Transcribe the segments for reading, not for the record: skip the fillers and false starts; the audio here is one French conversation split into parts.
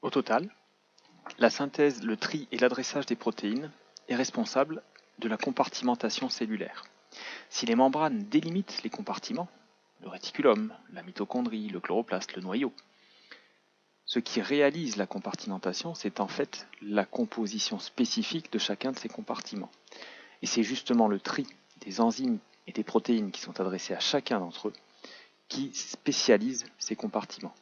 Au total, la synthèse, le tri et l'adressage des protéines est responsable de la compartimentation cellulaire. Si les membranes délimitent les compartiments, le réticulum, la mitochondrie, le chloroplaste, le noyau, ce qui réalise la compartimentation, c'est en fait la composition spécifique de chacun de ces compartiments. Et c'est justement le tri des enzymes et des protéines qui sont adressés à chacun d'entre eux qui spécialise ces compartiments.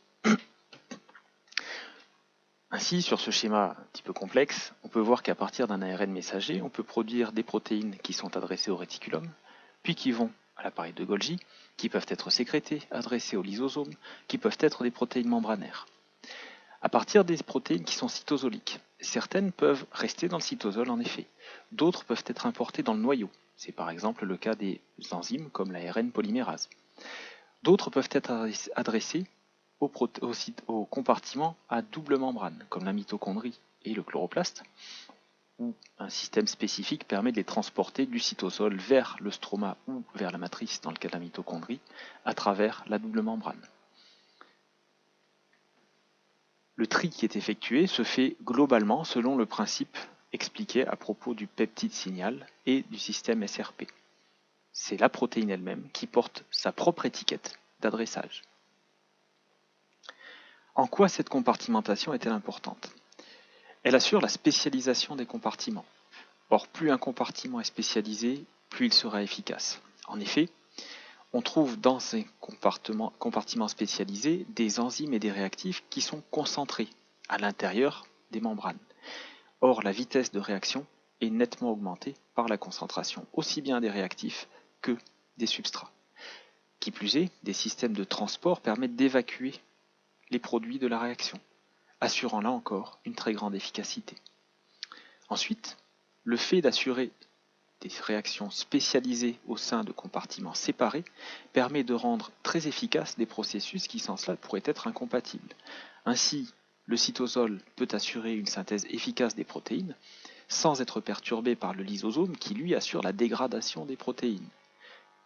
Ainsi, sur ce schéma un petit peu complexe, on peut voir qu'à partir d'un ARN messager, on peut produire des protéines qui sont adressées au réticulum, puis qui vont à l'appareil de Golgi, qui peuvent être sécrétées, adressées au lysosome, qui peuvent être des protéines membranaires. À partir des protéines qui sont cytosoliques, certaines peuvent rester dans le cytosol en effet, d'autres peuvent être importées dans le noyau, c'est par exemple le cas des enzymes comme l'ARN polymérase. D'autres peuvent être adressées aux compartiments à double membrane, comme la mitochondrie et le chloroplaste, où un système spécifique permet de les transporter du cytosol vers le stroma ou vers la matrice, dans le cas de la mitochondrie, à travers la double membrane. Le tri qui est effectué se fait globalement selon le principe expliqué à propos du peptide signal et du système SRP. C'est la protéine elle-même qui porte sa propre étiquette d'adressage. En quoi cette compartimentation est-elle importante? Elle assure la spécialisation des compartiments. Or, plus un compartiment est spécialisé, plus il sera efficace. En effet, on trouve dans ces compartiments spécialisés des enzymes et des réactifs qui sont concentrés à l'intérieur des membranes. Or, la vitesse de réaction est nettement augmentée par la concentration aussi bien des réactifs que des substrats. Qui plus est, des systèmes de transport permettent d'évacuer les produits de la réaction, assurant là encore une très grande efficacité. Ensuite, le fait d'assurer des réactions spécialisées au sein de compartiments séparés permet de rendre très efficaces des processus qui sans cela pourraient être incompatibles. Ainsi, le cytosol peut assurer une synthèse efficace des protéines sans être perturbé par le lysosome qui lui assure la dégradation des protéines.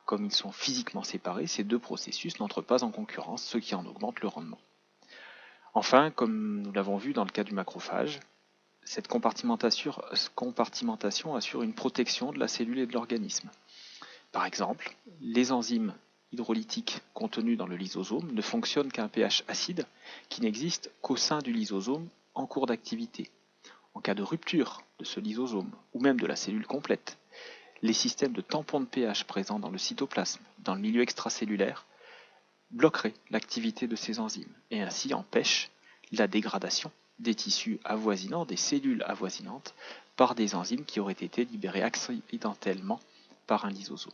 Comme ils sont physiquement séparés, ces deux processus n'entrent pas en concurrence, ce qui en augmente le rendement. Enfin, comme nous l'avons vu dans le cas du macrophage, cette compartimentation assure une protection de la cellule et de l'organisme. Par exemple, les enzymes hydrolytiques contenues dans le lysosome ne fonctionnent qu'à un pH acide qui n'existe qu'au sein du lysosome en cours d'activité. En cas de rupture de ce lysosome, ou même de la cellule complète, les systèmes de tampons de pH présents dans le cytoplasme, dans le milieu extracellulaire, bloqueraient l'activité de ces enzymes et ainsi empêchent la dégradation des tissus avoisinants, des cellules avoisinantes, par des enzymes qui auraient été libérées accidentellement par un lysosome.